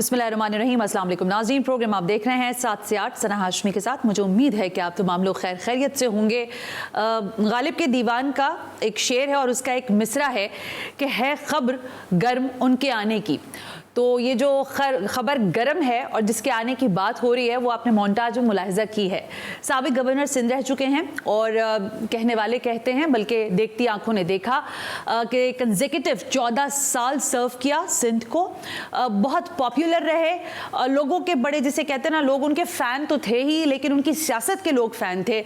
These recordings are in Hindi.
बिस्मिल्लाहिर्रहमानिर्रहीम। अस्सलाम वालेकुम नाज़रीन, प्रोग्राम आप देख रहे हैं 7 से 8 सना हाशमी के साथ। मुझे उम्मीद है कि आप तमाम लोग खैर खैरियत से होंगे। गालिब के दीवान का एक शेर है और उसका एक मिसरा है कि है खबर गर्म उनके आने की। तो ये जो खबर गर्म है और जिसके आने की बात हो रही है वो आपने मोन्टाज में मुलाहिजा की है। साबिक गवर्नर सिंध रह चुके हैं और कहने वाले कहते हैं, बल्कि देखती आंखों ने देखा कि कंसेक्यूटिव 14 साल सर्व किया सिंध को। बहुत पॉपुलर रहे, लोगों के बड़े, जिसे कहते हैं ना, लोग उनके फ़ैन तो थे ही, लेकिन उनकी सियासत के लोग फ़ैन थे।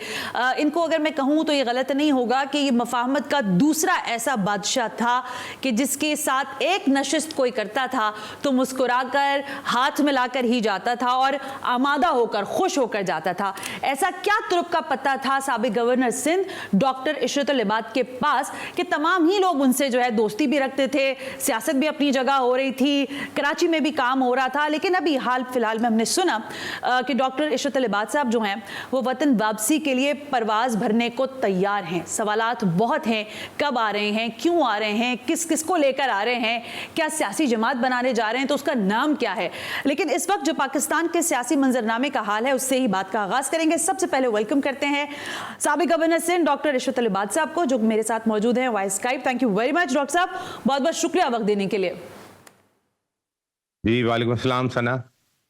इनको अगर मैं कहूँ तो ये गलत नहीं होगा कि ये मफाहमत का दूसरा ऐसा बादशाह था कि जिसके साथ एक नशिस्त कोई करता था तो मुस्कुराकर हाथ मिलाकर ही जाता था और आमादा होकर खुश होकर जाता था। ऐसा क्या तुरुप का पता था साबिक गवर्नर सिंध डॉक्टर इशरतुल इबाद के पास कि तमाम ही लोग उनसे जो है दोस्ती भी रखते थे, सियासत भी अपनी जगह हो रही थी, कराची में भी काम हो रहा था। लेकिन अभी हाल फिलहाल में हमने सुना कि डॉक्टर इशरतुल इबाद साहब जो हैं वो वतन वापसी के लिए परवाज भरने को तैयार हैं। सवालात बहुत हैं, कब आ रहे हैं, क्यों आ रहे हैं, किस किस को लेकर आ रहे हैं, क्या सियासी जमात बनाने जा रहे हैं तो उसका नाम क्या है। लेकिन इस वक्त जो पाकिस्तान के सियासी मंजरनामे का हाल है उससे ही बात का आगाज करेंगे। सबसे पहले वेलकम करते हैं साबिक गवर्नर सिंध डॉक्टर इशरतुल इबाद साहब को, जो मेरे साथ मौजूद हैं vice Skype. Thank you very much doctor साहब, बहुत बहुत शुक्रिया वक्त देने के लिए। जी वालेकुम अस्सलाम Sana,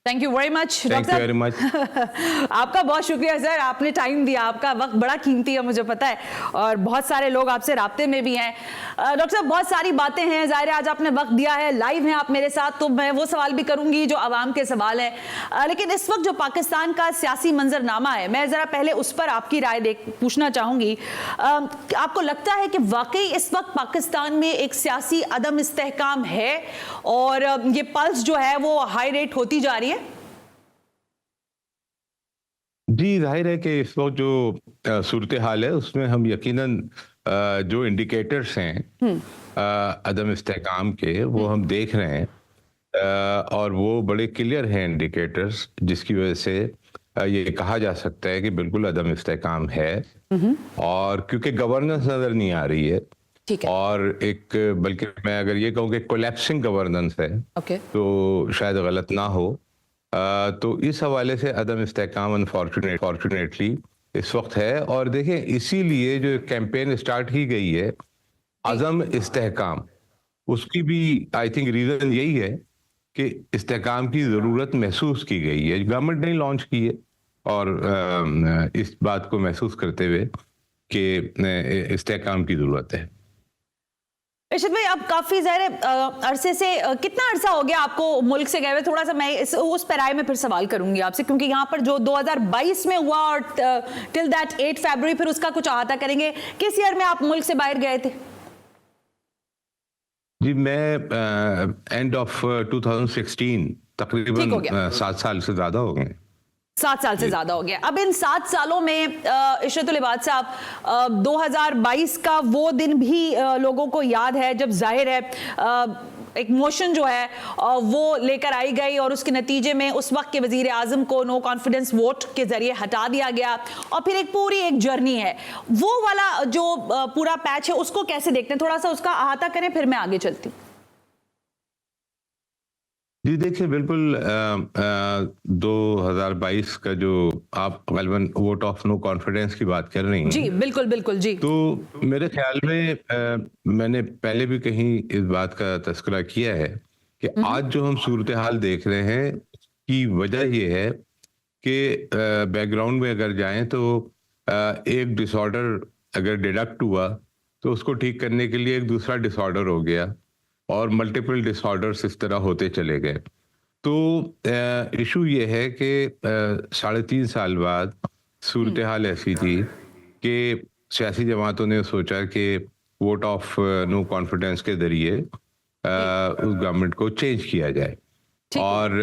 thank you very much thank you very much. आपका बहुत शुक्रिया सर, आपने टाइम दिया, आपका वक्त बड़ा कीमती है मुझे पता है, और बहुत सारे लोग आपसे राब्ते में भी हैं। डॉक्टर साहब बहुत सारी बातें हैं, ज़ाहिर है आज आपने वक्त दिया है, लाइव हैं आप मेरे साथ, तो मैं वो सवाल भी करूंगी जो आवाम के सवाल हैं। लेकिन इस वक्त जो पाकिस्तान का सियासी मंजरनामा है, मैं ज़रा पहले उस पर आपकी राय पूछना चाहूँगी। आपको लगता है कि वाकई इस वक्त पाकिस्तान में एक सियासी अदम इस्तेहकाम है और ये पल्स जो है वो हाई रेट होती जा रही है? जी जाहिर है कि इस वक्त जो सूरत हाल है उसमें हम यकीनन जो इंडिकेटर्स हैं अदम इस्तेहकाम के वो हम देख रहे हैं, और वो बड़े क्लियर हैं इंडिकेटर्स, जिसकी वजह से ये कहा जा सकता है कि बिल्कुल अदम इस्तेहकाम है। और क्योंकि गवर्नेंस नजर नहीं आ रही है, और एक, बल्कि मैं अगर ये कहूँ कि कोलैप्सिंग गवर्नेंस है, तो शायद गलत ना हो। तो इस हवाले से अदम इस्तेहकाम अनफॉर्चुनेटली इस वक्त है। और देखें, इसीलिए जो कैंपेन स्टार्ट की गई है अज़म इस्तेहकाम, उसकी भी आई थिंक रीज़न यही है कि इस्तेहकाम की ज़रूरत महसूस की गई है, गवर्नमेंट ने लॉन्च की है, और इस बात को महसूस करते हुए कि इस्तेहकाम की ज़रूरत है। इरशाद भाई, अब काफी ज़ाहिर अरसे से, कितना अरसा हो गया आपको मुल्क से गए हुए? थोड़ा सा मैं उस पैराए में फिर सवाल करूंगी आपसे, क्योंकि यहाँ पर जो 2022 में हुआ और टिल दैट 8 फरवरी फिर उसका कुछ अहाता करेंगे। किस ईयर में आप मुल्क से बाहर गए थे? जी मैं एंड ऑफ 2016, तकरीबन 7 साल से ज्यादा हो गए। 7 साल से ज्यादा हो गया। अब इन 7 सालों में इशरतुल इबाद साहब, 2022 का वो दिन भी लोगों को याद है जब जाहिर है एक मोशन जो है वो लेकर आई गई और उसके नतीजे में उस वक्त के वजीर आजम को नो कॉन्फिडेंस वोट के जरिए हटा दिया गया, और फिर एक पूरी एक जर्नी है। वो वाला जो पूरा पैच है उसको कैसे देखते हैं? थोड़ा सा उसका अहाता करें, फिर मैं आगे चलती हूँ। जी देखिए, बिल्कुल 2022 का जो आप गलबन वोट ऑफ नो कॉन्फिडेंस की बात कर रही हैं। जी बिल्कुल बिल्कुल जी। तो मेरे ख्याल में मैंने पहले भी कहीं इस बात का तस्करा किया है कि आज जो हम सूरत हाल देख रहे हैं की वजह ये है कि बैकग्राउंड में अगर जाएं तो एक डिसऑर्डर अगर डिडक्ट हुआ तो उसको ठीक करने के लिए एक दूसरा डिसऑर्डर हो गया, और मल्टीपल डिसऑर्डर्स इस तरह होते चले गए। तो इशू ये है कि 3.5 साल बाद सूरत हाल ऐसी थी कि सियासी जमातों ने सोचा कि वोट ऑफ नो कॉन्फिडेंस के जरिए उस गवर्नमेंट को चेंज किया जाए। और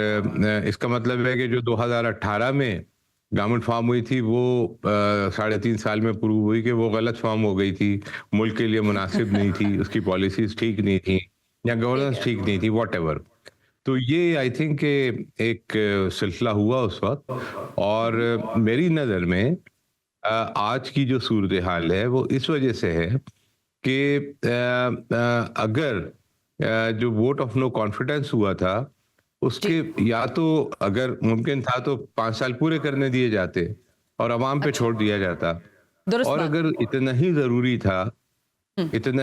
इसका मतलब है कि जो 2018 में गवर्नमेंट फॉर्म हुई थी वो 3.5 साल में प्रूव हुई कि वो गलत फॉर्म हो गई थी, मुल्क के लिए मुनासिब नहीं थी, उसकी पॉलिसीज ठीक नहीं थी या गवर्नेंस ठीक नहीं थी, व्हाटएवर। तो ये आई थिंक एक सिलसिला हुआ उस वक्त, और मेरी नज़र में आज की जो सूरत हाल है वो इस वजह से है कि अगर जो वोट ऑफ नो कॉन्फिडेंस हुआ था उसके या तो अगर मुमकिन था तो 5 साल पूरे करने दिए जाते और अवाम पे छोड़ दिया जाता। दुरुस्त और बात। अगर इतना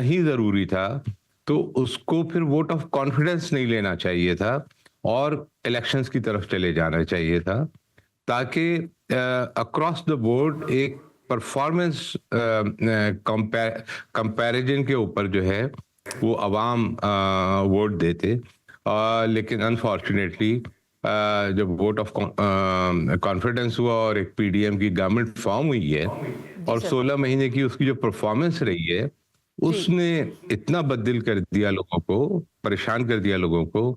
ही ज़रूरी था तो उसको फिर वोट ऑफ कॉन्फिडेंस नहीं लेना चाहिए था और इलेक्शंस की तरफ चले जाना चाहिए था, ताकि अक्रॉस द बोर्ड एक परफॉर्मेंस कंपैरिजन के ऊपर जो है वो अवाम वोट देते। लेकिन अनफॉर्चुनेटली जब वोट ऑफ कॉन्फिडेंस हुआ और एक पीडीएम की गवर्नमेंट फॉर्म हुई है जी और सर। 16 महीने की उसकी जो परफॉर्मेंस रही है उसने इतना बददिल कर दिया लोगों को, परेशान कर दिया लोगों को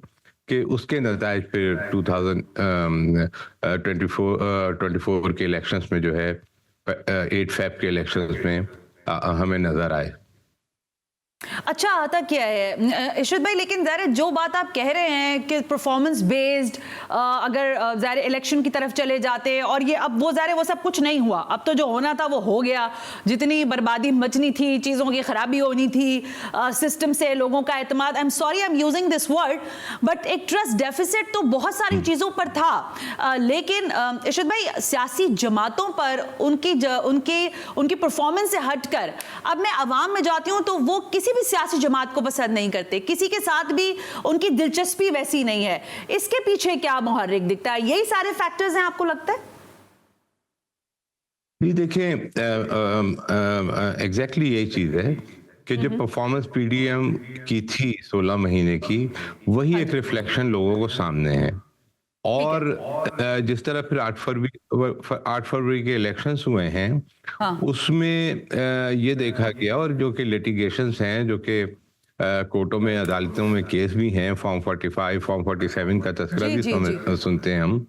कि उसके नतायज फिर 2024 के इलेक्शंस में जो है 8 फेब के इलेक्शंस में हमें नजर आए। अच्छा, आता क्या है इशरत भाई, लेकिन ज़ाहिर जो बात आप कह रहे हैं कि परफॉर्मेंस बेस्ड अगर ज़ाहिर इलेक्शन की तरफ चले जाते और ये अब वो ज़ाहिर वो सब कुछ नहीं हुआ, अब तो जो होना था वो हो गया, जितनी बर्बादी मचनी थी, चीज़ों की खराबी होनी थी, सिस्टम से लोगों का एतमाद, I am sorry I am using this word, but एक ट्रस्ट डेफिसिट तो बहुत सारी चीज़ों पर था। लेकिन इशरत भाई, सियासी जमातों पर उनकी परफॉर्मेंस से हटकर अब मैं अवाम में जाती हूँ तो वो किसी भी सियासी जमात को पसंद नहीं करते, किसी के साथ भी उनकी दिलचस्पी वैसी नहीं है। इसके पीछे क्या मुहर्रिक दिखता है? यही सारे फैक्टर्स हैं आपको लगता है? ये देखें, एग्जैक्टली यही चीज है कि जो परफॉर्मेंस पीडीएम की थी 16 महीने की, वही एक रिफ्लेक्शन लोगों को सामने है। और जिस तरह फिर 8 फरवरी के इलेक्शंस हुए हैं, हाँ। उसमें ये देखा गया, और जो कि लिटिगेशंस हैं, जो कि कोर्टों में, अदालतों में केस भी हैं, फॉर्म 45, फॉर्म 47 का तस्करा जी भी जी जी। सुनते हैं हम।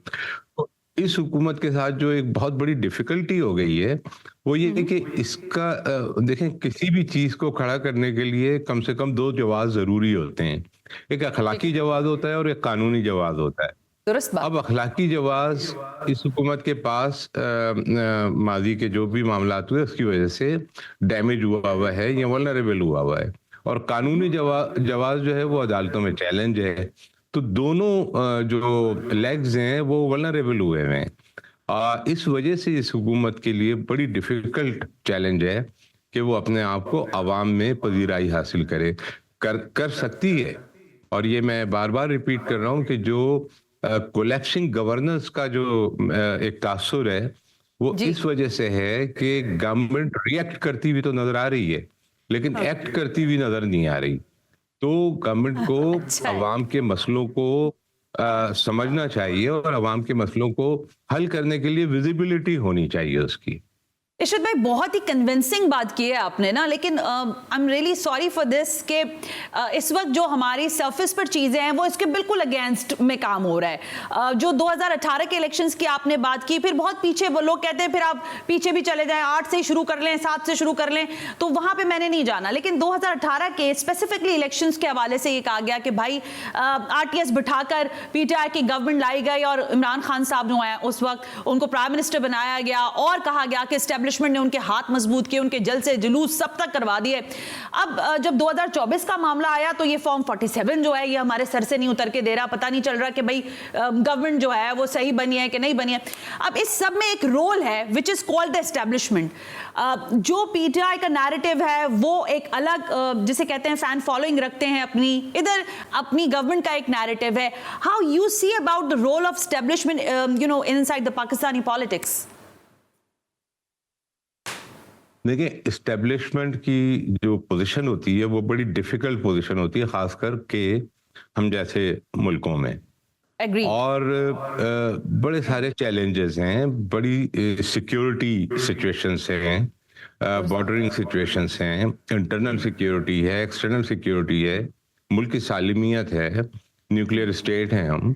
तो इस हुकूमत के साथ जो एक बहुत बड़ी डिफिकल्टी हो गई है वो ये है कि इसका देखें, किसी भी चीज को खड़ा करने के लिए कम से कम 2 जवाब जरूरी होते हैं। एक अखलाकी जवाब होता है और एक कानूनी जवाब होता है। दुरुस्त बात। अब अखलाकी जवाब इस हुकूमत के पास माजी के जो भी मामलात हुए उसकी वजह से डैमेज हुआ है या वल्नरेबल हुआ है, और कानूनी जवाब जो है वो अदालतों में चैलेंज है। तो दोनों जो लेग्स हैं वो वल्नरेबल हुए हैं। इस वजह से इस हुकूमत के लिए बड़ी डिफिकल्ट चैलेंज है कि वो अपने आप को अवाम में पजीराई हासिल कर सकती है। और ये मैं बार बार रिपीट कर रहा हूँ कि जो कोलैप्सिंग गवर्नेंस का जो एक तासुर है वो जी। इस वजह से है कि गवर्नमेंट रिएक्ट करती हुई तो नजर आ रही है लेकिन एक्ट करती हुई नजर नहीं आ रही। तो गवर्नमेंट को अच्छा है। अवाम के मसलों को समझना चाहिए और अवाम के मसलों को हल करने के लिए विजिबिलिटी होनी चाहिए उसकी। इशरत भाई, बहुत ही कन्विंसिंग बात की है आपने ना, लेकिन I am really sorry for this कि इस वक्त जो हमारी सरफेस पर चीज़ें हैं वो इसके बिल्कुल अगेंस्ट में काम हो रहा है। जो 2018 के इलेक्शंस की आपने बात की, फिर बहुत पीछे वो लोग कहते हैं फिर आप पीछे भी चले जाएं, 8 से ही शुरू कर लें, 7 से शुरू कर लें, तो वहाँ पे मैंने नहीं जाना। लेकिन 2018 के स्पेसिफिकली इलेक्शंस के हवाले से ये कहा गया कि भाई RTS बिठाकर पीटीआई की गवर्नमेंट लाई गई और इमरान खान साहब जो हैं उस वक्त उनको प्राइम मिनिस्टर बनाया गया और कहा गया कि एस्टेब्लिशमेंट ने उनके हाथ मजबूत किए, उनके जलसे जुलूस सब तक करवा दिए। अब जब 2024 का मामला आया तो ये फॉर्म 47 जो है ये हमारे सर से नहीं उतर के दे रहा, पता नहीं चल रहा कि भाई गवर्नमेंट जो है वो सही बनी है कि नहीं बनी है। अब इस सब में एक रोल है which is called the establishment. जो पीटीआई का नैरेटिव है वो एक अलग जिसे कहते हैं फैन फॉलोइंग रखते हैं अपनी, इधर अपनी गवर्नमेंट का एक नैरेटिव है। How you see about the role of establishment inside the Pakistani politics? देखिए, इस्टेब्लिशमेंट की जो पोजीशन होती है वो बड़ी डिफिकल्ट पोजीशन होती है, खासकर के हम जैसे मुल्कों में। एग्री। और बड़े सारे चैलेंजेस हैं, बड़ी सिक्योरिटी सिचुएशंस हैं, बॉर्डरिंग सिचुएशंस हैं, इंटरनल सिक्योरिटी है, एक्सटर्नल सिक्योरिटी है, मुल्क की सालिमियत है, न्यूक्लियर स्टेट हैं हम।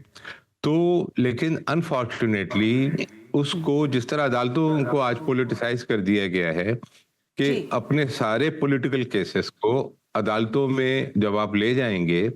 तो लेकिन अनफॉर्चुनेटली उसको जिस तरह अदालतों को आज पॉलिटिसाइज कर दिया गया है कि अपने सारे पॉलिटिकल केसेस को अदालतों में जब आप ले जाएंगे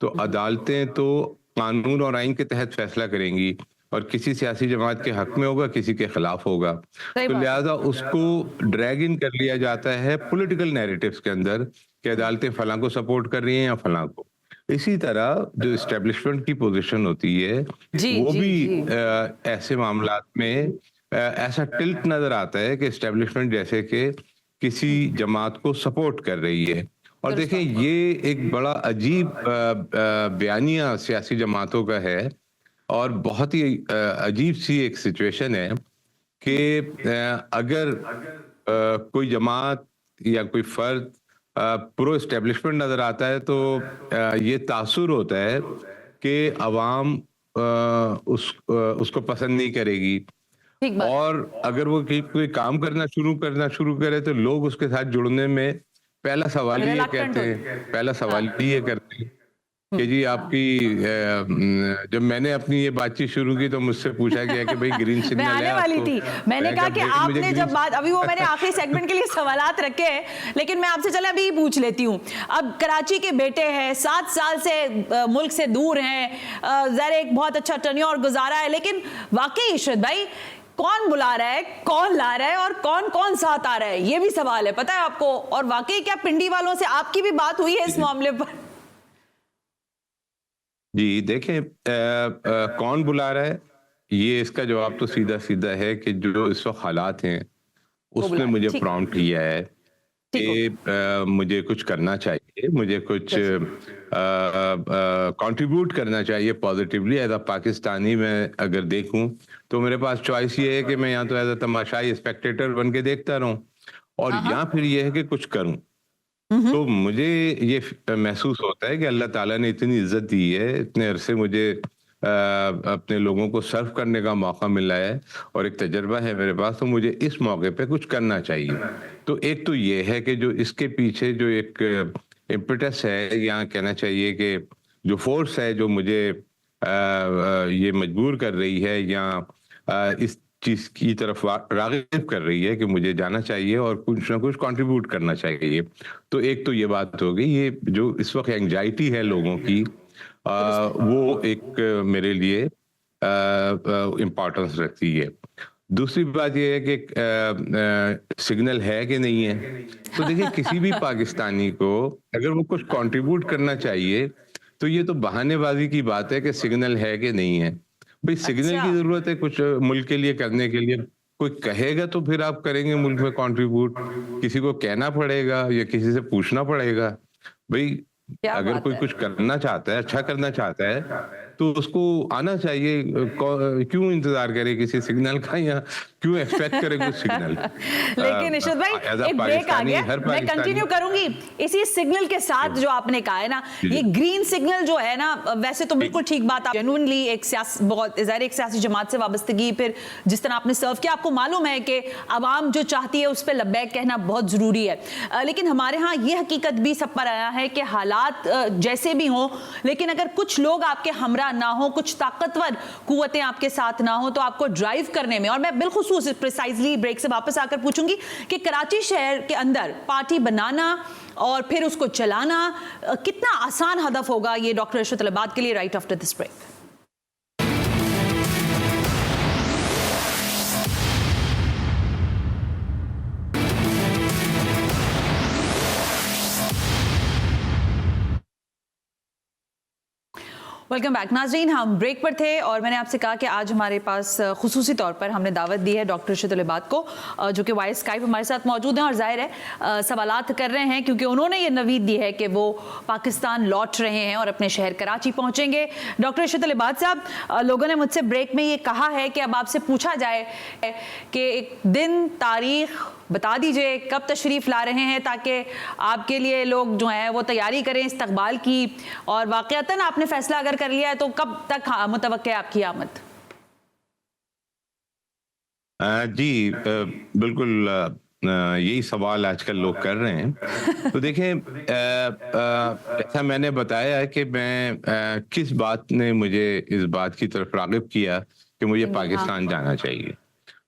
तो अदालतें तो कानून और आइन के तहत फैसला करेंगी और किसी सियासी जमात के हक में होगा, किसी के खिलाफ होगा। तो लिहाजा उसको ड्रैग इन कर लिया जाता है पॉलिटिकल नैरेटिव्स के अंदर कि अदालतें फलां को सपोर्ट कर रही हैं या फलां को। इसी तरह जो एस्टेब्लिशमेंट की पोजीशन होती है जी वो जी भी जी ऐसे मामलात में ऐसा टिल्ट नजर आता है कि एस्टेब्लिशमेंट जैसे कि किसी जमात को सपोर्ट कर रही है। और दुरुस्त देखें बात। ये एक बड़ा अजीब बयानिया सियासी जमातों का है और बहुत ही अजीब सी एक सिचुएशन है कि अगर कोई जमात या कोई फर्द प्रो एस्टेब्लिशमेंट नजर आता है तो ये तासुर होता है कि अवाम उसको पसंद नहीं करेगी। ठीक बात। और अगर वो कोई काम करना शुरू करे तो लोग उसके साथ जुड़ने में पहला सवाल ही ये रिलक्टेंट कहते होते हैं, हैं। पहला सवाल हाँ। ही ये करते हैं कि जी हाँ। आपकी जब मैंने अपनी ये बातचीत शुरू की तो मुझसे पूछा गया कि भाई ग्रीन मैं सिग्नल है आने वाली आपको। थी। मैंने कहा कि भाई मुझे आपने ग्रीन जब बात अभी वो मैंने आखिरी सेगमेंट के लिए सवालात रखे हैं, लेकिन मैं आपसे चले अभी पूछ लेती हूँ। अब कराची के बेटे हैं, 7 साल से मुल्क से दूर हैं, ज़रा एक बहुत अच्छा टर्न्योर गुजारा है, लेकिन वाकई इशरत भाई कौन बुला रहा है, कौन ला रहा है और कौन कौन साथ आ रहा है, ये भी सवाल है, पता है आपको? और वाकई क्या पिंडी वालों से आपकी भी बात हुई है इस मामले पर? जी देखें कौन बुला रहा है, ये इसका जवाब तो सीधा सीधा है कि जो इस वक्त हालात हैं वो उसने बुला रहे मुझे हैं। ठीक प्रॉम्प्ट किया है ठीक हो कि गया। मुझे कुछ करना चाहिए, मुझे कुछ जैसे कंट्रीब्यूट करना चाहिए पॉजिटिवली एज अ पाकिस्तानी। मैं अगर देखूं तो मेरे पास चॉइस ये है कि मैं या तो एज अ तमाशाई स्पेक्टेटर बन के देखता रहूं और हाँ हाँ। या फिर ये है कि कुछ करूं। तो मुझे ये महसूस होता है कि अल्लाह ताला ने इतनी इज्जत दी है, इतने अरसे मुझे अपने लोगों को सर्व करने का मौका मिला है और एक तजर्बा है मेरे पास, तो मुझे इस मौके पे कुछ करना चाहिए। तो एक तो ये है कि जो इसके पीछे जो एक इम्पेटस है या कहना चाहिए कि जो फोर्स है जो मुझे ये मजबूर कर रही है या इस चीज की तरफ राग़िब कर रही है कि मुझे जाना चाहिए और कुछ ना कुछ कंट्रीब्यूट करना चाहिए। तो एक तो ये बात हो गई, ये जो इस वक्त एंजाइटी है लोगों की वो एक मेरे लिए इम्पोर्टेंस रखती है। दूसरी बात ये है कि सिग्नल है कि नहीं है। तो देखिए किसी भी पाकिस्तानी को अगर वो कुछ कंट्रीब्यूट करना चाहिए तो ये तो बहानेबाजी की बात है कि सिग्नल है कि नहीं है। भाई सिग्नल अच्छा। की जरूरत है कुछ मुल्क के लिए करने के लिए, कोई कहेगा तो फिर आप करेंगे मुल्क में कंट्रीब्यूट, किसी को कहना पड़ेगा या किसी से पूछना पड़ेगा। भाई क्या अगर बात कोई है। कुछ करना चाहता है, अच्छा करना चाहता है तो उसको आना चाहिए। क्यों इंतजार करे किसी सिग्नल का या क्यों एक्सपेक्ट करे कुछ सिग्नल। लेकिन इशरत भाई एज अ एक ब्रेक आ पाकिस्तानी गया, हर मैं पाकिस्तानी कंटिन्यू करूंगी इसी सिग्नल के साथ जो आपने कहा है ना, जी, ये ग्रीन सिग्नल जो है ना, वैसे तो बिल्कुल ठीक बात, आप जेन्युइनली एक बहुत ज़ाहिर एक सियासी जमात से वाबस्तगी, फिर जिस तरह आपने सर्व किया, आपको मालूम है कि आवाम जो चाहती है उस पर लब्बैक कहना बहुत ज़रूरी है। लेकिन हमारे यहाँ ये हकीकत भी सब पर आया है कि हालात जैसे भी हों, लेकिन अगर कुछ लोग आपके हमरा ना हो, कुछ ताकतवर कुव्वतें आपके साथ ना हो, तो आपको ड्राइव करने में, और मैं बिलखुसूस प्रिसाइजली ब्रेक से वापस आकर पूछूंगी कि कराची शहर के अंदर पार्टी बनाना और फिर उसको चलाना कितना आसान हदफ होगा, ये डॉक्टर इशरत तलबात के लिए, right after this break. Welcome back नाज़रीन, हम ब्रेक पर थे और मैंने आपसे कहा कि आज हमारे पास खुसूसी तौर पर हमने दावत दी है डॉक्टर इशरत तलबात को, जो कि वाइस स्काइप हमारे साथ मौजूद हैं और जाहिर है सवालात कर रहे हैं क्योंकि उन्होंने ये नवीद दी है कि वो पाकिस्तान लौट रहे हैं और अपने शहर कराची पहुंचेंगे। डॉक्टर इशरत तलबात साहब, लोगों ने मुझसे ब्रेक में ये कहा है कि अब आपसे पूछा जाए कि एक दिन तारीख बता दीजिए कब तशरीफ़ ला रहे हैं, ताकि आपके लिए लोग जो हैं वो तैयारी करें इस्तकबाल की, और वाक़अतन आपने फैसला अगर कर लिया है तो कब तक मुतवक्के है आपकी आमद? जी बिल्कुल यही सवाल आजकल लोग कर रहे हैं। तो देखें ऐसा मैंने बताया है कि मैं किस बात ने मुझे इस बात की तरफ राग़िब किया कि मुझे पाकिस्तान जाना चाहिए।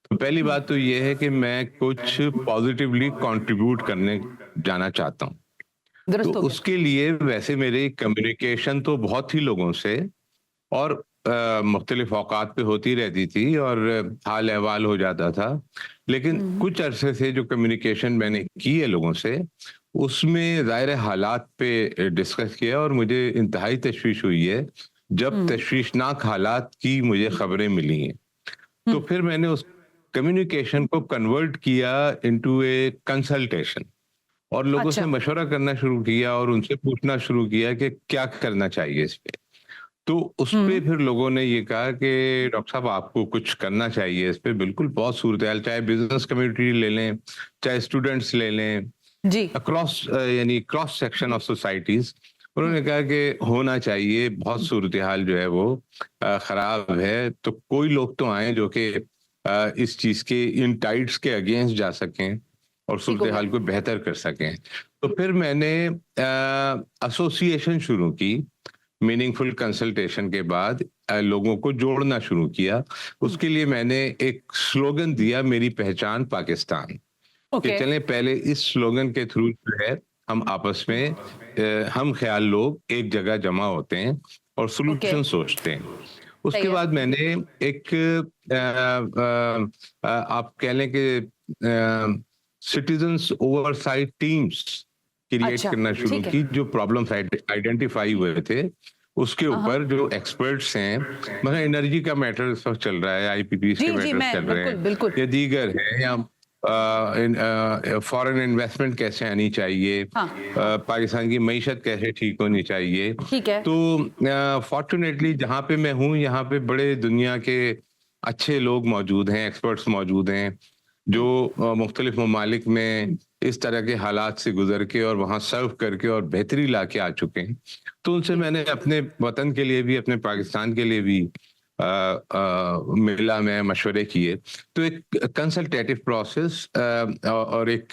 तो पहली बात तो ये है कि मैं कुछ पॉजिटिवली कंट्रीब्यूट करने जाना चाहता हूँ। तो दुरुस्त हो गया। उसके लिए वैसे मेरी कम्युनिकेशन तो बहुत ही लोगों से और मुख्तलिफ औकात पे होती रहती थी और हाल अहवाल हो जाता था, लेकिन कुछ अरसे से जो कम्युनिकेशन मैंने की है लोगों से उसमें ज़ाहिर है हालात पे डिस्कस किया और मुझे इंतहाई तशवीश हुई है जब तशवीशनाक हालात की मुझे खबरें मिली हैं। तो फिर मैंने उस कम्युनिकेशन को कन्वर्ट किया इनटू ए कंसल्टेशन और लोगों से अच्छा। मशवरा करना शुरू किया और उनसे पूछना शुरू किया कि क्या करना चाहिए इस पे। तो उस पे फिर लोगों ने ये कहा कि डॉक्टर साहब आपको कुछ करना चाहिए इस पे, बिल्कुल बहुत सूरत-ए-हाल, चाहे बिज़नेस कम्युनिटी ले लें, चाहे स्टूडेंट्स ले लें, जी। अक्रॉस यानी क्रॉस सेक्शन ऑफ सोसाइटीज़। उन्होंने कहा कि होना चाहिए, बहुत सूरत-ए-हाल जो है वो खराब है, तो कोई लोग तो आएँ जो कि इस चीज़ के इन टाइड्स के अगेंस्ट जा सकें और ठीक हो गया। सूरत-ए-हाल को बेहतर कर सकें। तो फिर मैंने एसोसिएशन शुरू की, मीनिंगफुल कंसल्टेशन के बाद लोगों को जोड़ना शुरू किया। उसके लिए मैंने एक स्लोगन दिया, मेरी पहचान पाकिस्तान। कि ओके। चलें पहले इस स्लोगन के थ्रू जो है हम आपस में हम ख्याल लोग एक जगह जमा होते हैं और ओके। सॉल्यूशन सोचते हैं। सही उसके है। बाद मैंने एक आप कह लें कि सिटीजन्स ओवरसाइट टीम्स क्रिएट अच्छा, करना शुरू ठीक है। की, जो प्रॉब्लम्स आइडेंटिफाई हुए थे उसके ऊपर जो एक्सपर्ट्स हैं, मतलब एनर्जी का मैटर इस वक्त चल रहा है, आईपीपीस के जी, जी, मैटर्स मैं चल रहे बिल्कुल, हैं बिल्कुल। या दीगर हैं, या फॉरेन इन्वेस्टमेंट कैसे आनी चाहिए, हाँ, पाकिस्तान की मईशत कैसे ठीक होनी चाहिए। ठीक है। तो फॉर्चुनेटली जहाँ पे मैं हूँ यहाँ पे बड़े दुनिया के अच्छे लोग मौजूद हैं, एक्सपर्ट्स मौजूद हैं, जो मुख्तलिफ ममालिक में इस तरह के हालात से गुजर के और वहाँ सर्व करके और बेहतरी ला के आ चुके हैं। तो उनसे मैंने अपने वतन के लिए भी, अपने पाकिस्तान के लिए भी मिला, मैं मशवरे किए। तो एक कंसल्टेटिव प्रोसेस और एक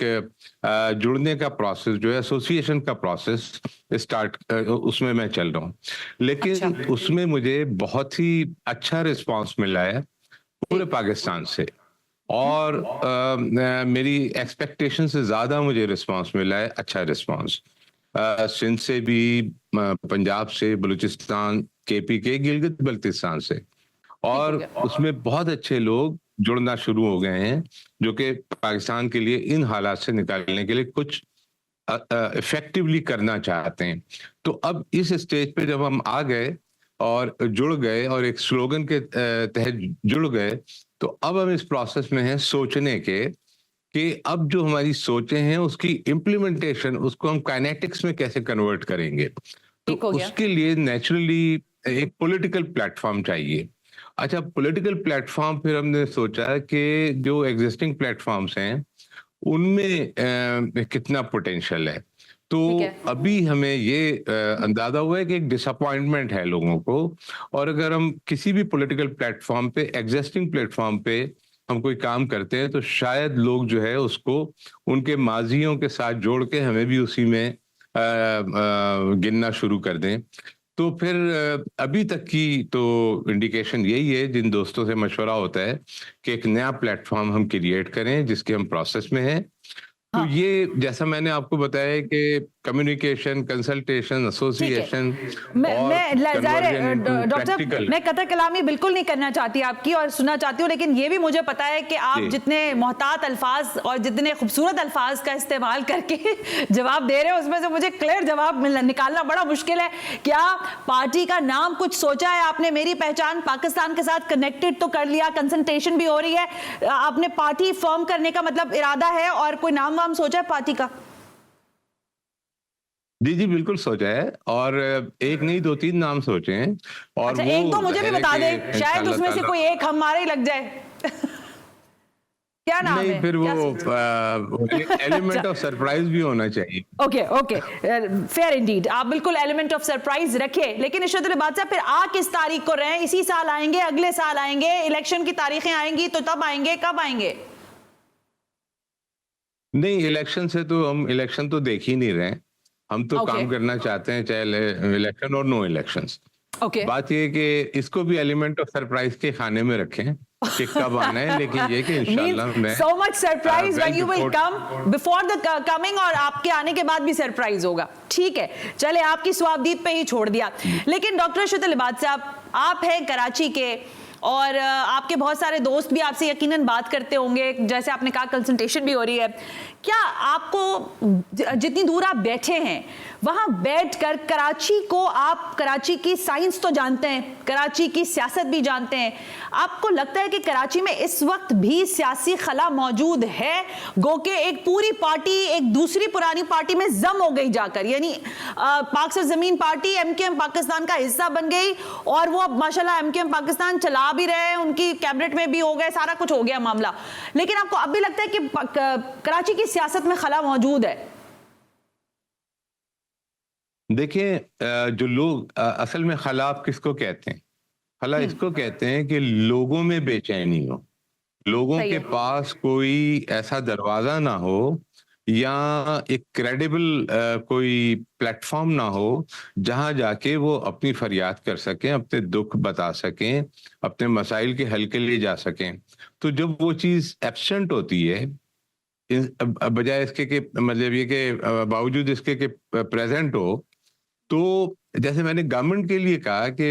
जुड़ने का प्रोसेस जो है, एसोसिएशन का प्रोसेस स्टार्ट, उसमें मैं चल रहा हूँ। लेकिन अच्छा। उसमें मुझे बहुत ही अच्छा रिस्पांस मिला है पूरे पाकिस्तान से और मेरी एक्सपेक्टेशन से ज्यादा मुझे रिस्पांस मिला है, अच्छा रिस्पांस। सिंध से भी, पंजाब से, बलूचिस्तान, केपी के, गिलगित बल्तिस्तान से, ठीक हो और गया। उसमें बहुत अच्छे लोग जुड़ना शुरू हो गए हैं जो कि पाकिस्तान के लिए इन हालात से निकालने के लिए कुछ इफेक्टिवली करना चाहते हैं। तो अब इस स्टेज पे जब हम आ गए और जुड़ गए और एक स्लोगन के तहत जुड़ गए, तो अब हम इस प्रोसेस में हैं सोचने के कि अब जो हमारी सोचें हैं उसकी इम्प्लीमेंटेशन, उसको हम काइनेटिक्स में कैसे कन्वर्ट करेंगे। तो ठीक हो गया। उसके लिए नेचुरली एक पॉलिटिकल प्लेटफॉर्म चाहिए। अच्छा, पॉलिटिकल प्लेटफॉर्म फिर हमने सोचा कि जो एग्जिस्टिंग प्लेटफॉर्म्स हैं उनमें कितना पोटेंशियल है। तो ठीक है। अभी हमें ये अंदाजा हुआ है कि एक डिसअपॉइंटमेंट है लोगों को, और अगर हम किसी भी पॉलिटिकल प्लेटफॉर्म पे, एग्जिस्टिंग प्लेटफॉर्म पे हम कोई काम करते हैं तो शायद लोग जो है उसको उनके माजियों के साथ जोड़ के हमें भी उसी में गिनना शुरू कर दें। तो फिर अभी तक की तो इंडिकेशन यही है, जिन दोस्तों से मशवरा होता है, कि एक नया प्लेटफॉर्म हम क्रिएट करें जिसके हम प्रोसेस में हैं। तो हाँ। ये जैसा मैंने आपको बताया कि कम्युनिकेशन, कंसल्टेशन, ठीक है। एसोसिएशन मैं और ज़ाहिर है, कन्वर्जन इनटू डॉक्टर साहब, प्रैक्टिकल। मैं कतर कलामी बिल्कुल नहीं करना चाहती आपकी और सुनना चाहती हूँ, लेकिन ये भी मुझे पता है कि आप जी। जितने मोहतात अल्फाज और जितने खूबसूरत अल्फाज का इस्तेमाल करके जवाब दे रहे हैं, उसमें से मुझे क्लियर जवाब निकालना बड़ा मुश्किल है। क्या पार्टी का नाम कुछ सोचा है आपने? मेरी पहचान पाकिस्तान के साथ कनेक्टेड तो कर लिया, कंसल्टेशन भी हो रही है, आपने पार्टी फॉर्म करने का मतलब इरादा है और कोई नाम वाम सोचा है पार्टी का? जी, जी, बिल्कुल सोचा है, और एक नहीं 2-3 नाम सोचे हैं, और अच्छा, वो एक तो मुझे भी ज़ाहिर है बता कि दें, शायद इंशाअल्लाह उसमें से ताला। कोई एक हमारे ही लग जाए। क्या नाम नहीं, है? फिर क्या वो एलिमेंट ऑफ सरप्राइज भी होना चाहिए। ओके, ओके, फेयर इंडीड, आप बिल्कुल एलिमेंट ऑफ सरप्राइज रखिए। लेकिन इशरत बादशाह, फिर आ किस तारीख को रहे? इसी साल आएंगे, अगले साल आएंगे, इलेक्शन की तारीखें आएंगी तो तब आएंगे, कब आएंगे? नहीं, इलेक्शन से तो हम इलेक्शन तो देख ही नहीं रहे हैं। हम तो ओके, काम करना चाहते हैं, चाहे इलेक्शन और नो इलेक्शंस। ओके। बात ये है कि इसको भी एलिमेंट ऑफ सरप्राइज के खाने में रखें कि कब आना है, लेकिन ये कि इंशाल्लाह मैं so much surprise when you will before- come, before the coming, और आपके आने के बाद भी सरप्राइज होगा। ठीक है, चले आपकी स्वाबदीद पे ही छोड़ दिया। लेकिन डॉक्टर शुतल बादशाह, आप हैं कराची के और आपके बहुत सारे दोस्त भी आपसे यकीनन बात करते होंगे, जैसे आपने कहा कंसल्टेशन भी हो रही है। क्या आपको जितनी दूर आप बैठे हैं वहां बैठकर कराची को, आप कराची की साइंस तो जानते हैं, कराची की सियासत भी जानते हैं, आपको लगता है कि कराची में इस वक्त भी सियासी खला मौजूद है, गो के एक पूरी पार्टी एक दूसरी पुरानी पार्टी में जम हो गई जाकर, यानी पाक से जमीन पार्टी एमकेएम पाकिस्तान का हिस्सा बन गई और वो अब माशाल्लाह एमकेएम पाकिस्तान चला भी रहे हैं, उनकी कैबिनेट में भी हो गए, सारा कुछ हो गया मामला, लेकिन आपको अब भी लगता है कि कराची की सियासत में खला मौजूद है? देखिए, जो लोग असल में खला आप किसको कहते हैं? खला इसको कहते हैं कि लोगों में बेचैनी हो, लोगों के पास कोई ऐसा दरवाजा ना हो या एक क्रेडिबल कोई प्लेटफॉर्म ना हो जहां जाके वो अपनी फरियाद कर सकें, अपने दुख बता सकें, अपने मसाइल के हल के लिए जा सकें। तो जब वो चीज एब्सेंट होती है, बजाय इसके कि मतलब ये कि बावजूद इसके कि प्रेजेंट हो, तो जैसे मैंने गवर्नमेंट के लिए कहा कि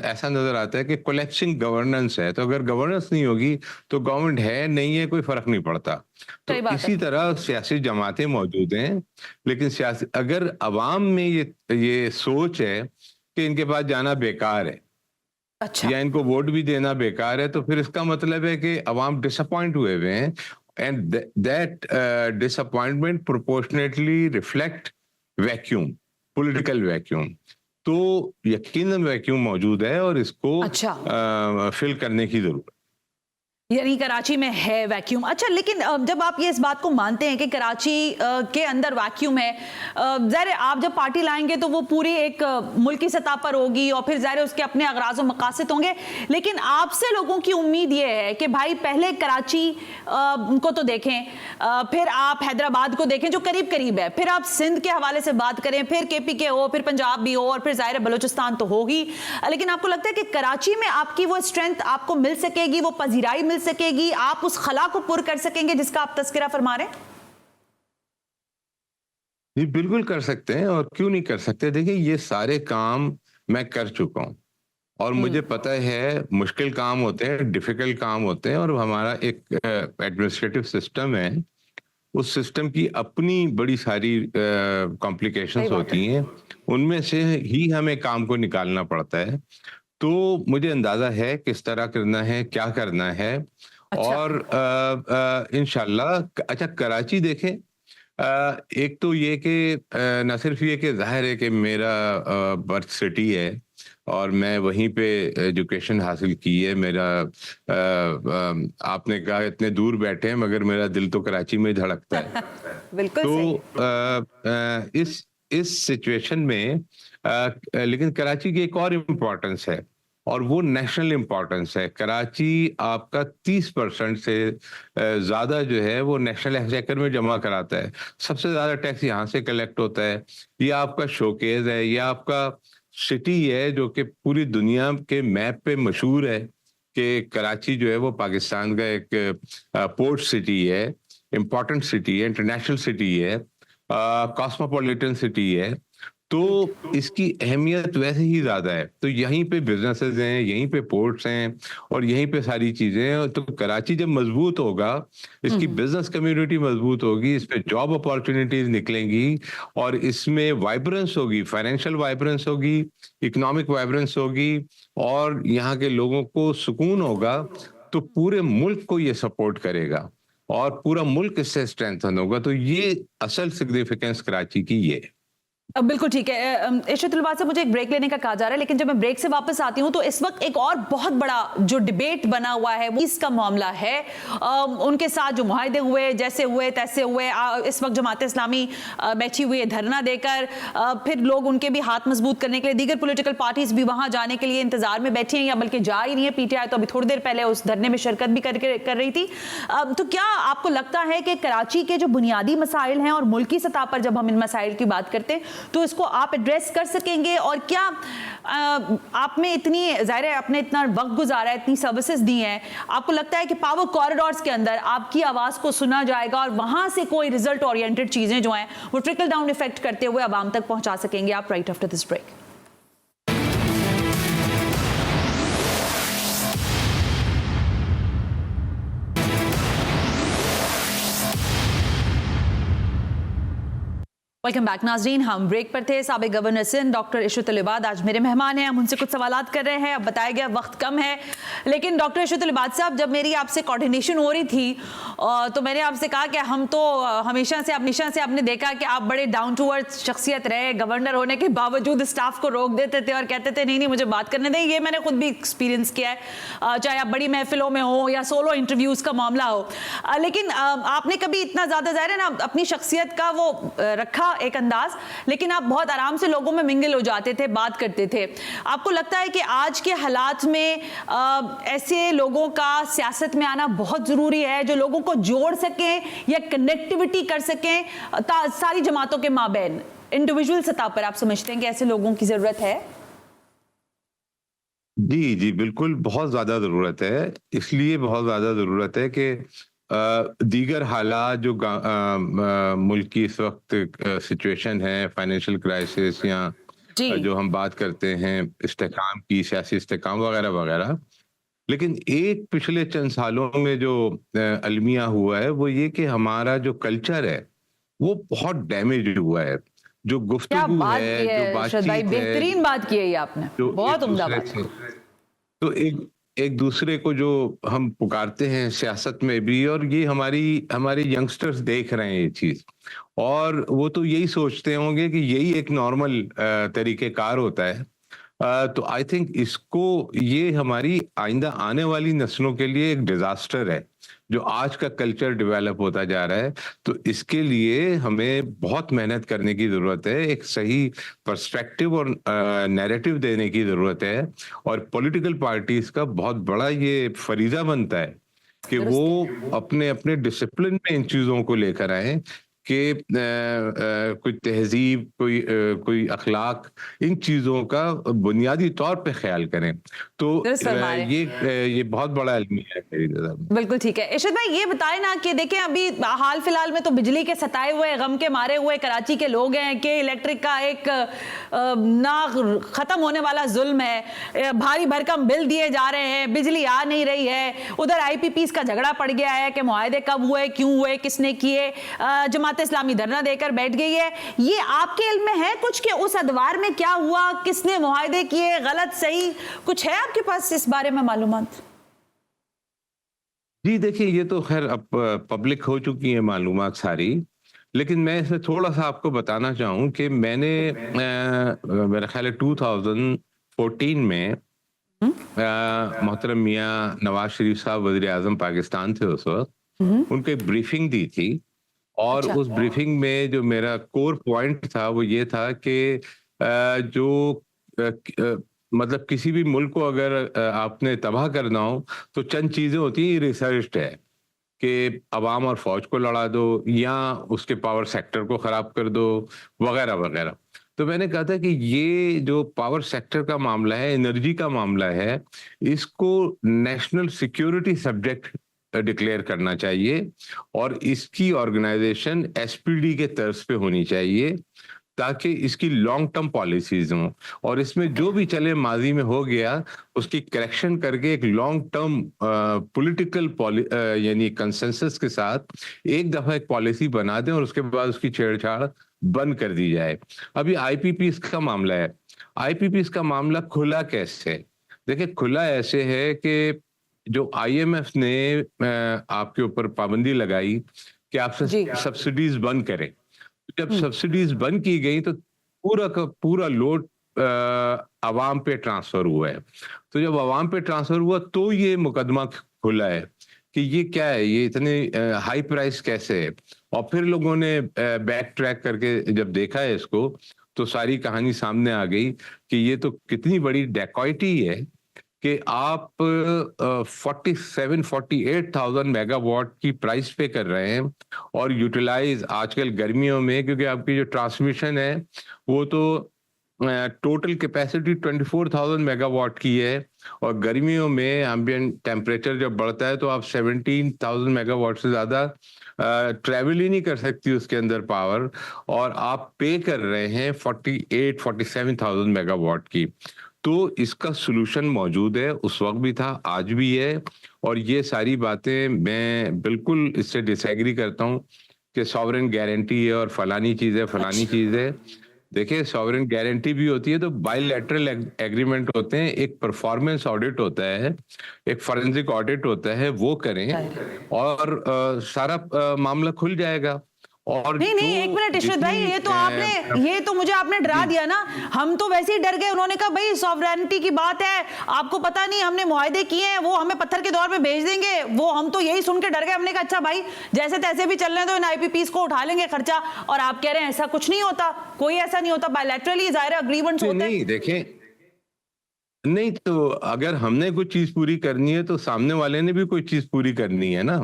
ऐसा नजर आता है कि कोलैप्सिंग गवर्नेंस है, तो अगर गवर्नेंस नहीं होगी तो गवर्नमेंट है नहीं है कोई फर्क नहीं पड़ता। तो इसी तरह सियासी जमातें मौजूद हैं, लेकिन सियासी अगर अवाम में ये सोच है कि इनके पास जाना बेकार है, अच्छा, या इनको वोट भी देना बेकार है, तो फिर इसका मतलब है कि अवाम डिसअपॉइंट हुए हुए हैं, and that disappointment proportionately reflect vacuum, political vacuum. तो यकीनन वैक्यूम मौजूद है और इसको फिल करने की जरूरत, यानी कराची में है वैक्यूम। अच्छा, लेकिन जब आप ये इस बात को मानते हैं कि कराची के अंदर वैक्यूम है, ज़ाहिर है आप जब पार्टी लाएंगे तो वो पूरी एक मुल्की सतह पर होगी और फिर ज़ाहिर है उसके अपने अगराज़ और मकासद होंगे, लेकिन आपसे लोगों की उम्मीद ये है कि भाई पहले कराची को तो देखें, फिर आप हैदराबाद को देखें जो करीब करीब है, फिर आप सिंध के हवाले से बात करें, फिर KPK हो, फिर पंजाब भी हो, और फिर ज़ाहिर है बलूचिस्तान तो होगी, लेकिन आपको लगता है कि कराची में आपकी वो स्ट्रेंथ आपको मिल सकेगी, वो पजीराई मिल सकेगी, आप उस खला को पूरा कर सकेंगे जिसका आप तस्करा फरमा रहे हैं? जी बिल्कुल कर सकते हैं, और क्यों नहीं कर सकते। देखिए, ये सारे काम मैं कर चुका हूं और मुझे पता है मुश्किल काम होते हैं, डिफिकल्ट काम होते हैं, और हमारा एक एडमिनिस्ट्रेटिव सिस्टम है, उस सिस्टम की अपनी बड़ी सारी कॉम्प्लिकेशंस होती हैं, उनमें से ही हमें काम को निकालना पड़ता है। तो मुझे अंदाजा है किस तरह करना है, क्या करना है। अच्छा। और इंशाल्लाह, अच्छा कराची देखें, एक तो ये कि न सिर्फ ये कि जाहिर है कि मेरा बर्थ सिटी है और मैं वहीं पे एजुकेशन हासिल की है, मेरा आपने कहा इतने दूर बैठे हैं मगर मेरा दिल तो कराची में धड़कता है। बिल्कुल तो इस सिचुएशन में लेकिन कराची की एक और इम्पोर्टेंस है, और वो नेशनल इम्पोर्टेंस है। कराची आपका 30% से ज्यादा जो है वो नेशनल एक्सचेकर में जमा कराता है, सबसे ज्यादा टैक्स यहाँ से कलेक्ट होता है। ये आपका शोकेज है, ये आपका सिटी है जो कि पूरी दुनिया के मैप पे मशहूर है कि कराची जो है वो पाकिस्तान का एक पोर्ट सिटी है, इम्पोर्टेंट सिटी है, इंटरनेशनल सिटी है, कॉस्मोपॉलिटन सिटी है। तो इसकी अहमियत वैसे ही ज्यादा है। तो यहीं पे बिजनेसेस हैं, यहीं पे पोर्ट्स हैं और यहीं पे सारी चीजें हैं। तो कराची जब मजबूत होगा, इसकी बिजनेस कम्युनिटी मजबूत होगी, इस पे जॉब अपॉर्चुनिटीज निकलेंगी और इसमें वाइब्रेंस होगी, फाइनेंशियल वाइब्रेंस होगी, इकोनॉमिक वाइब्रेंस होगी और यहाँ के लोगों को सुकून होगा। तो पूरे मुल्क को ये सपोर्ट करेगा और पूरा मुल्क इससे स्ट्रेंथन होगा। तो ये असल सिग्निफिकेंस कराची की ये है। बिल्कुल ठीक है। इशरत अल-वफा से मुझे एक ब्रेक लेने का कहा जा रहा है, लेकिन जब मैं ब्रेक से वापस आती हूं तो इस वक्त एक और बहुत बड़ा जो डिबेट बना हुआ है वो इसका मामला है। उनके साथ जो मुआहदे हुए, जैसे हुए तैसे हुए, इस वक्त जमात इस्लामी बैठी हुई है धरना देकर, फिर लोग उनके भी हाथ मजबूत करने के लिए दीगर पोलिटिकल पार्टीज भी वहां जाने के लिए इंतजार में बैठी हैं या बल्कि जा ही नहीं है। PTI तो अभी थोड़ी देर पहले उस धरने में शिरकत भी कर रही थी। तो क्या आपको लगता है कि कराची के जो बुनियादी मसाइल हैं और मुल्की सतह पर जब हम इन मसाइल की बात करते हैं तो इसको आप एड्रेस कर सकेंगे? और क्या आप में इतनी, जाहिर है आपने इतना वक्त गुजारा है, इतनी सर्विसेज दी हैं, आपको लगता है कि पावर कॉरिडोर्स के अंदर आपकी आवाज को सुना जाएगा और वहां से कोई रिजल्ट ओरिएंटेड चीजें जो हैं वो ट्रिकल डाउन इफेक्ट करते हुए आवाम तक पहुंचा सकेंगे आप? Right after this break. Welcome back नाजरीन। हम ब्रेक पर थे। साबिक गवर्नर सिंध डॉक्टर इशरत अल इबाद आज मेरे मेहमान हैं। हम उनसे कुछ सवालात कर रहे हैं। अब बताया गया वक्त कम है, लेकिन डॉक्टर इशरत अल इबाद साहब, जब मेरी आपसे कोऑर्डिनेशन हो रही थी तो मैंने आपसे कहा कि हम तो हमेशा से आपने देखा कि आप बड़े डाउन टू अर्थ शख्सियत रहे। गवर्नर होने के बावजूद स्टाफ को रोक देते थे और कहते थे नहीं नहीं मुझे बात करने दें। ये मैंने खुद भी एक्सपीरियंस किया है, चाहे आप बड़ी महफिलों में हो या सोलो इंटरव्यूज का मामला हो। लेकिन आपने कभी इतना ज्यादा ज़ाहिर है ना अपनी शख्सियत का वो रखा एक अंदाज, लेकिन आप बहुत आराम से लोगों में मिंगल हो जाते थे, बात करते थे। आपको लगता है कि आज के हालात में ऐसे लोगों का सियासत में आना बहुत जरूरी है जो लोगों को जोड़ सकें या कनेक्टिविटी कर सकें सारी जमातों के माबैन? इंडिविजुअल सतह पर आप समझते हैं कि ऐसे लोगों की जरूरत है? जी जी, बिल्कुल बहुत ज्यादा जरूरत है। इसलिए बहुत ज्यादा जरूरत है कि दीगर हालात जो मुल्क की इस वक्त सिचुएशन है, फाइनेंशियल क्राइसिस या जो हम बात करते हैं इस्तेहकाम की, सियासी इस्तेहकाम वगैरह वगैरह, लेकिन एक पिछले चंद सालों में जो अलमिया हुआ है वो ये कि हमारा जो कल्चर है वो बहुत डैमेज हुआ है। जो गुफ्तगू है, जो बातचीत है, बेहतरीन बात की है आपने, बहुत उम्दा बात। तो एक दूसरे को जो हम पुकारते हैं सियासत में भी, और ये हमारे यंगस्टर्स देख रहे हैं ये चीज, और वो तो यही सोचते होंगे कि यही एक नॉर्मल तरीकेकार होता है। तो आई थिंक ये हमारी आइंदा आने वाली नस्लों के लिए एक डिजास्टर है जो आज का कल्चर डेवलप होता जा रहा है। तो इसके लिए हमें बहुत मेहनत करने की जरूरत है, एक सही पर्सपेक्टिव और नैरेटिव देने की जरूरत है, और पॉलिटिकल पार्टीज का बहुत बड़ा ये फरीजा बनता है कि वो अपने अपने डिसिप्लिन में इन चीजों को लेकर आए कि कोई तहजीब, कोई अखलाक, इन चीजों का बुनियादी तौर पे ख्याल करें। तो ये बहुत बड़ा अलमिया है मेरी नज़र में। बिल्कुल ठीक है। इशरत भाई ये बताएं ना कि देखें अभी हाल फिलहाल में तो बिजली के सताए हुए, गम के मारे हुए कराची के लोग हैं कि इलेक्ट्रिक का एक ना खत्म होने वाला जुल्म है, भारी भरकम बिल दिए जा रहे हैं, बिजली आ नहीं रही है। उधर IPPs का झगड़ा पड़ गया है कि मुआहदे कब हुए, क्यों हुए, किसने किए। जमात इस्लामी धरना देकर बैठ गई है। ये आपके इल्म में है कुछ कि उस अदवार में क्या हुआ, किसने मुआहदे किए, गलत सही कुछ है आपके पास इस बारे में मालूमात? जी देखिए, ये तो खैर अब पब्लिक हो चुकी है मालूमात सारी, लेकिन मैं इसमें थोड़ा सा आपको बताना चाहूँ कि मैंने मेरा ख्याल है 2014 में मोहतरम मियाँ नवाज शरीफ साहब वज़ीर आज़म पाकिस्तान थे उस वक्त, उनको एक ब्रीफिंग दी थी, और उस ब्रीफिंग में जो मेरा कोर पॉइंट था वो ये था कि मतलब किसी भी मुल्क को अगर आपने तबाह करना हो तो चंद चीजें होती हैं, रिसर्च है कि अवाम और फौज को लड़ा दो या उसके पावर सेक्टर को खराब कर दो वगैरह वगैरह। तो मैंने कहा था कि ये जो पावर सेक्टर का मामला है, एनर्जी का मामला है, इसको नेशनल सिक्योरिटी सब्जेक्ट डिक्लेयर करना चाहिए, और इसकी ऑर्गेनाइजेशन SPD के तर्ज पे होनी चाहिए, ताकि इसकी लॉन्ग टर्म पॉलिसीज हों, और इसमें जो भी चले माजी में हो गया उसकी करेक्शन करके एक लॉन्ग टर्म पॉलिटिकल यानी कंसेंसस के साथ एक दफा एक पॉलिसी बना दें, और उसके बाद उसकी छेड़छाड़ बंद कर दी जाए। अभी IPPs का मामला है। IPPs का मामला खुला कैसे? देखिए, खुला ऐसे है कि जो IMF ने आपके ऊपर पाबंदी लगाई कि आप सब्सिडीज बंद करें। जब सब्सिडीज बंद की गई तो पूरा का पूरा लोड अवाम पे ट्रांसफर हुआ है। तो जब अवाम पे ट्रांसफर हुआ तो ये मुकदमा खुला है कि ये क्या है, ये इतने हाई प्राइस कैसे है। और फिर लोगों ने बैक ट्रैक करके जब देखा है इसको, तो सारी कहानी सामने आ गई कि ये तो कितनी बड़ी डेकॉइटी है कि आप 48,000 मेगावाट की प्राइस पे कर रहे हैं, और यूटिलाइज आजकल गर्मियों में, क्योंकि आपकी जो ट्रांसमिशन है वो तो टोटल कैपेसिटी 24,000 मेगावाट की है, और गर्मियों में एम्बिएंट टेम्परेचर जब बढ़ता है तो आप 17,000 मेगावाट से ज्यादा ट्रेवल ही नहीं कर सकती उसके अंदर पावर, और आप पे कर रहे हैं 47,000 मेगावाट की। तो इसका सलूशन मौजूद है, उस वक्त भी था, आज भी है, और ये सारी बातें मैं बिल्कुल इससे डिसएग्री करता हूँ कि सॉवरेन गारंटी है और फलानी चीज है फलानी चीज है। देखिए, सॉवरेन गारंटी भी होती है तो बायलैटरल एग्रीमेंट होते हैं, एक परफॉर्मेंस ऑडिट होता है, एक फॉरेंसिक ऑडिट होता है, वो करें और सारा मामला खुल जाएगा। और नहीं नहीं, एक मिनट इशरत भाई, ये तो मुझे आपने डरा दिया ना। हम तो वैसे ही डर गए। उन्होंने कहा भाई सॉवरेनिटी की बात है, आपको पता नहीं हमने मुआहदे किए हैं, वो हमें पत्थर के दौर पे भेज देंगे। वो हम तो यही सुन के डर गए। हमने कहा अच्छा भाई जैसे तैसे भी चल रहे हैं तो इन आईपीपीस को उठा लेंगे खर्चा। और आप कह रहे हैं ऐसा कुछ नहीं होता, कोई ऐसा नहीं होता, बायलैटरली जाहिर अग्रीमेंट्स होते हैं। नहीं देखें, नहीं तो अगर हमने कुछ चीज पूरी करनी है तो सामने वाले ने भी कोई चीज पूरी करनी है ना।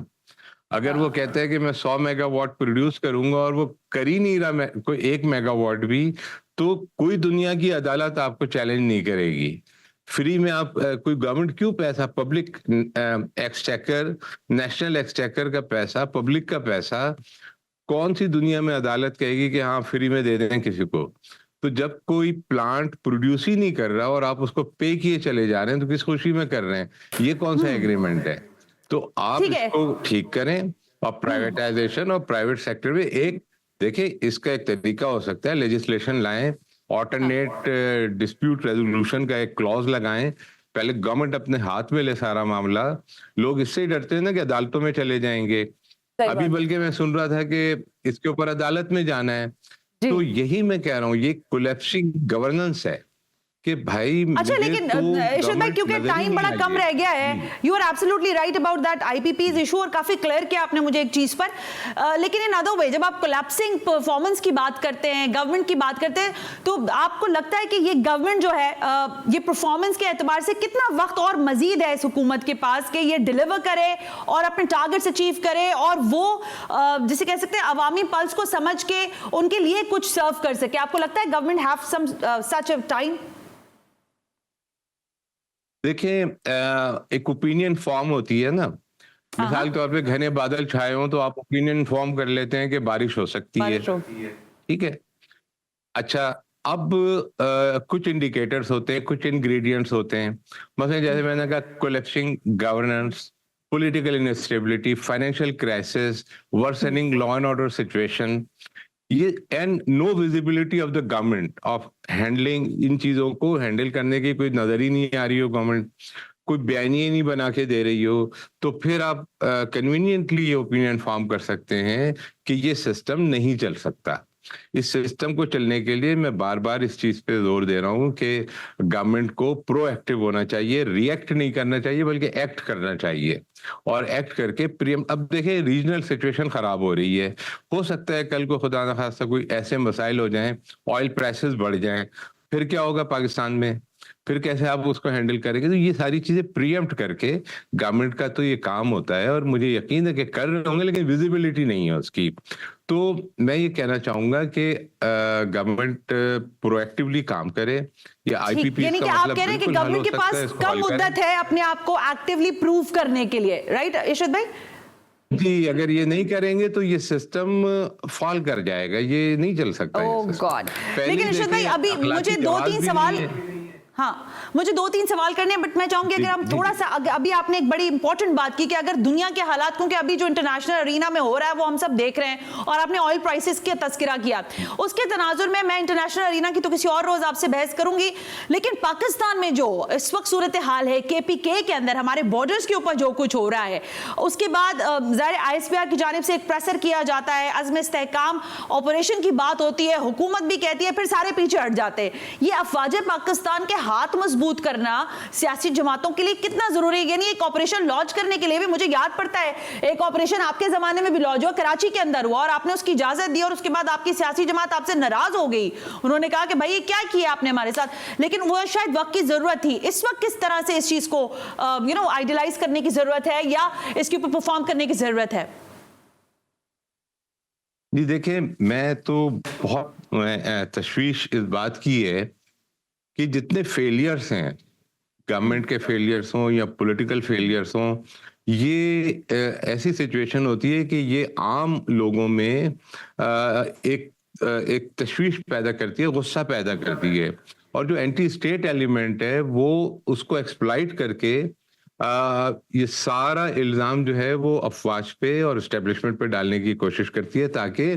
अगर वो कहते हैं कि मैं 100 मेगावाट प्रोड्यूस करूंगा और वो कर ही नहीं रहा कोई 1 मेगावाट भी, तो कोई दुनिया की अदालत आपको चैलेंज नहीं करेगी। फ्री में आप कोई गवर्नमेंट क्यों पैसा, पब्लिक एक्सचेकर, नेशनल एक्सचेकर का पैसा, पब्लिक का पैसा, कौन सी दुनिया में अदालत कहेगी कि हाँ फ्री में दे दें किसी को। तो जब कोई प्लांट प्रोड्यूस ही नहीं कर रहा और आप उसको पे किए चले जा रहे हैं तो किस खुशी में कर रहे हैं? ये कौन सा एग्रीमेंट है? तो आप इसको ठीक करें। और प्राइवेटाइजेशन और प्राइवेट सेक्टर में एक देखिए, इसका एक तरीका हो सकता है, लेजिस्लेशन लाएं, ऑल्टरनेट डिस्प्यूट रेजोल्यूशन का एक क्लॉज लगाएं। पहले गवर्नमेंट अपने हाथ में ले सारा मामला। लोग इससे ही डरते हैं ना कि अदालतों में चले जाएंगे। अभी बल्कि मैं सुन रहा था कि इसके ऊपर अदालत में जाना है। तो यही मैं कह रहा हूँ, ये कोलैप्सिंग गवर्नेंस है कि भाई। अच्छा लेकिन इशरत भाई, क्योंकि टाइम बड़ा कम रह गया है, you are absolutely right about that IPPs issue, और काफी क्लियर किया आपने मुझे एक चीज पर। लेकिन इन अदर वे, जब आप कोलैप्सिंग परफॉर्मेंस की बात करते हैं, गवर्नमेंट की बात करते हैं, तो आपको लगता है कि ये गवर्नमेंट जो है ये परफॉर्मेंस के एतबार से कितना वक्त और मजीद है इस हुकूमत के पास कि ये डिलीवर करे और अपने टारगेट्स अचीव करे, और वो जिसे कह सकते हैं अवामी पल्स को समझ के उनके लिए कुछ सर्व कर सके? आपको लगता है government have some such a time? देखिए, एक ओपिनियन फॉर्म होती है ना। मिसाल के तौर पे घने बादल छाए हों तो आप ओपिनियन फॉर्म कर लेते हैं कि बारिश हो सकती है, ठीक है। अच्छा, अब कुछ इंडिकेटर्स होते हैं, कुछ इंग्रेडिएंट्स होते हैं। मतलब जैसे मैंने कहा, collapsing governance, political instability, financial crisis, worsening law and order situation, ये and no visibility of the government of handling, इन चीजों को हैंडल करने की कोई नजर ही नहीं आ रही हो गवर्नमेंट, कोई बयानिए नहीं बना के दे रही हो, तो फिर आप कन्वीनियंटली ये ओपिनियन फॉर्म कर सकते हैं कि ये सिस्टम नहीं चल सकता। इस सिस्टम को चलने के लिए मैं बार बार इस चीज पे जोर दे रहा हूं कि गवर्नमेंट को प्रोएक्टिव होना चाहिए, रिएक्ट नहीं करना चाहिए बल्कि एक्ट करना चाहिए। और एक्ट करके प्रियम, अब देखिए रीजनल सिचुएशन खराब हो रही है, हो सकता है कल को खुदा न खास्ता कोई ऐसे मसाइल हो जाएं, ऑयल प्राइसेस बढ़ जाएं, फिर क्या होगा पाकिस्तान में? फिर कैसे आप उसको हैंडल करेंगे? तो ये सारी चीजें प्रीएम्प्ट करके गवर्नमेंट का तो ये काम होता है, और मुझे यकीन है कि कर रहे होंगे, लेकिन विजिबिलिटी नहीं है उसकी। तो मैं ये कहना चाहूंगा कि गवर्नमेंट प्रोएक्टिवली काम करे। ये आईपीपी यानी कि आप कह रहे हैं कि गवर्नमेंट के पास कम मुद्दत है अपने आप को एक्टिवली प्रूव करने के लिए, राइट इशरत भाई? जी, अगर ये नहीं करेंगे तो ये सिस्टम फॉल कर जाएगा, ये नहीं चल सकता। ओह गॉड। लेकिन इशरत भाई, अभी मुझे 2-3 सवाल, हाँ मुझे 2-3 सवाल करने हैं, बट मैं चाहूंगी अगर हम थोड़ा सा, अभी आपने एक बड़ी इंपॉर्टेंट बात की कि अगर दुनिया के हालात, क्योंकि अभी जो इंटरनेशनल अरीना में हो रहा है वो हम सब देख रहे हैं, और आपने ऑयल प्राइसेस की तस्करा किया, उसके तनाजुर में मैं इंटरनेशनल अरीना की तो किसी और रोज आपसे बहस करूंगी, लेकिन पाकिस्तान में जो इस वक्त सूरत हाल है, केपीके के अंदर हमारे बॉर्डर्स के ऊपर जो कुछ हो रहा है, उसके बाद ज़ाहिर आईएसपीआर की जानिब से एक प्रेशर किया जाता है, अज़्म इस्तेहकाम ऑपरेशन की बात होती है, हुकूमत भी कहती है, फिर सारे पीछे हट जाते हैं। ये अफवाज पाकिस्तान के हाथ मजबूत करना सियासी जमातों के लिए कितना जरूरी है? यानी एक ऑपरेशन लॉन्च करने के लिए भी, मुझे याद पड़ता है एक ऑपरेशन आपके जमाने में भी लॉन्च हुआ, कराची के अंदर हुआ, और आपने उसकी इजाजत दी, और उसके बाद आपकी सियासी जमात आपसे नाराज हो गई। उन्होंने कहा कि भाई क्या किया आपने हमारे साथ, लेकिन वो शायद वक्त की जरूरत थी। इस वक्त किस तरह से इस चीज को आइडियलाइज करने की जरूरत है या इसके ऊपर परफॉर्म करने की जरूरत है? जी देखिए, मैं तो बहुत तशवीश इस बात की है कि जितने फेलियर्स हैं, गवर्नमेंट के फेलियर्स हों या पॉलिटिकल फेलियर्स हों, ये ऐसी सिचुएशन होती है कि ये आम लोगों में एक तशवीश पैदा करती है, गुस्सा पैदा करती है, और जो एंटी स्टेट एलिमेंट है वो उसको एक्सप्लॉइट करके ये सारा इल्ज़ाम जो है वो अफवाज पे और इस्टेब्लिशमेंट पे डालने की कोशिश करती है ताकि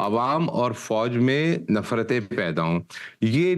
अवाम और फौज में नफरतें पैदा हों। ये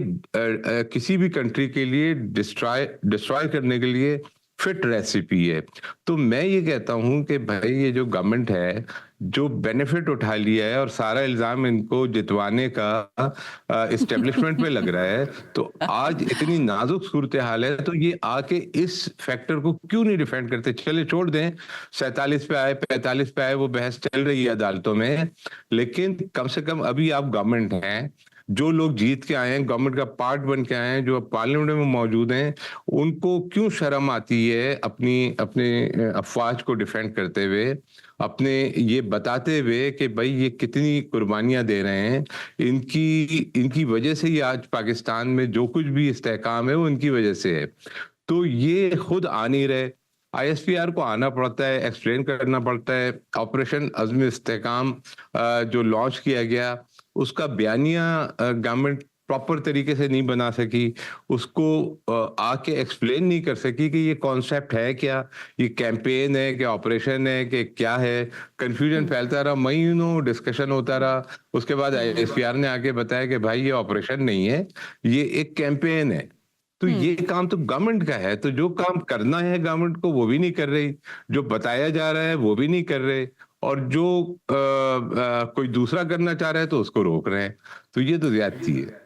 किसी भी कंट्री के लिए डिस्ट्रॉय करने के लिए फिट रेसिपी है। तो मैं ये कहता हूं कि भाई ये जो गवर्नमेंट है जो बेनिफिट उठा लिया है और सारा इल्जाम इनको जितवाने का इस्टेब्लिशमेंट पे लग रहा है, तो आज इतनी नाजुक सूरत हाल है तो ये आके इस फैक्टर को क्यों नहीं डिफेंड करते? चले छोड़ दें, 47 पे आए 45 पे आए, वो बहस चल रही है अदालतों में, लेकिन कम से कम अभी आप गवर्नमेंट हैं, जो लोग जीत के आए हैं, गवर्नमेंट का पार्ट बन के आए हैं, जो पार्लियामेंट में मौजूद हैं, उनको क्यों शर्म आती है अपने अफवाज को डिफेंड करते हुए, अपने ये बताते हुए कि भाई ये कितनी कुर्बानियां दे रहे हैं, इनकी वजह से ही आज पाकिस्तान में जो कुछ भी इस्तेहकाम है वो इनकी वजह से है। तो ये खुद आ नहीं रहे, आईएसपीआर को आना पड़ता है, एक्सप्लेन करना पड़ता है। ऑपरेशन अज़्म इस्तेहकाम जो लॉन्च किया गया, उसका बयानिया गवर्नमेंट प्रॉपर तरीके से नहीं बना सकी, उसको आके एक्सप्लेन नहीं कर सकी कि ये कॉन्सेप्ट है क्या, ये कैंपेन है क्या, ऑपरेशन है कि क्या है। कंफ्यूजन फैलता रहा, महीनों डिस्कशन होता रहा, उसके बाद आईएसपीआर ने आके बताया कि भाई ये ऑपरेशन नहीं है, ये एक कैंपेन है। तो ये काम तो गवर्नमेंट का है, तो जो काम करना है गवर्नमेंट को वो भी नहीं कर रही, जो बताया जा रहा है वो भी नहीं कर रहे, और जो कोई दूसरा करना चाह रहा है तो उसको रोक रहे हैं। तो ये तो ज्यादती है।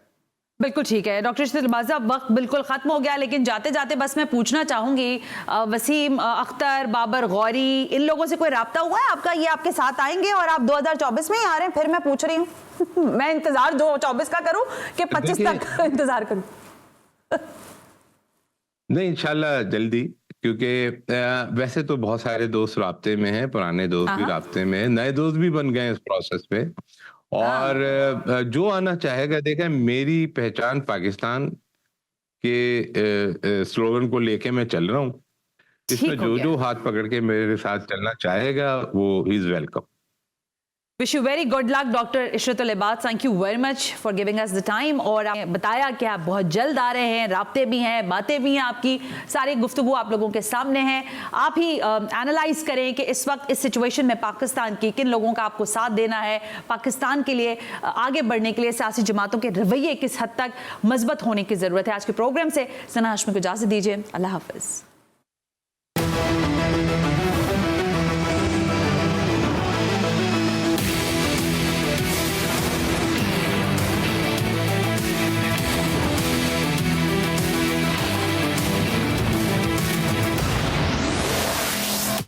बिल्कुल ठीक है डॉक्टर इशरत लिबासी, वक्त बिल्कुल खत्म हो गया, लेकिन जाते जाते बस मैं पूछना चाहूंगी, वसीम अख्तर, बाबर गौरी, इन लोगों से कोई राब्ता हुआ है आपका? ये आपके साथ आएंगे और आप 2024 में ही आ रहे हैं? फिर मैं पूछ रही हूँ मैं इंतजार 2024 का करूं कि 25 तक इंतजार करूं? नहीं, इंशाल्लाह जल्दी, क्योंकि वैसे तो बहुत सारे दोस्त राब्ते में हैं, पुराने दोस्त भी राब्ते में हैं, नए दोस्त भी बन गए इस प्रोसेस में, और जो आना चाहेगा, देखें मेरी पहचान पाकिस्तान के स्लोगन को लेके मैं चल रहा हूँ। इसमें जो हाथ पकड़ के मेरे साथ चलना चाहेगा वो ही is welcome. Wish you very good luck doctor Ishrat Libasi, thank you very much for giving us the time. और आपने बताया कि आप बहुत जल्द आ रहे हैं, राब्ते भी हैं, बातें भी हैं, आपकी सारी गुफ्तगू आप लोगों के सामने हैं। आप ही एनालाइज करें कि इस वक्त इस सिचुएशन में पाकिस्तान की किन लोगों का आपको साथ देना है, पाकिस्तान के लिए आगे बढ़ने के लिए सियासी जमातों के रवैये किस हद तक मजबूत होने की ज़रूरत है। आज के प्रोग्राम से सना हाशमी को इजाज़त दीजिए, अल्लाह हाफिज़।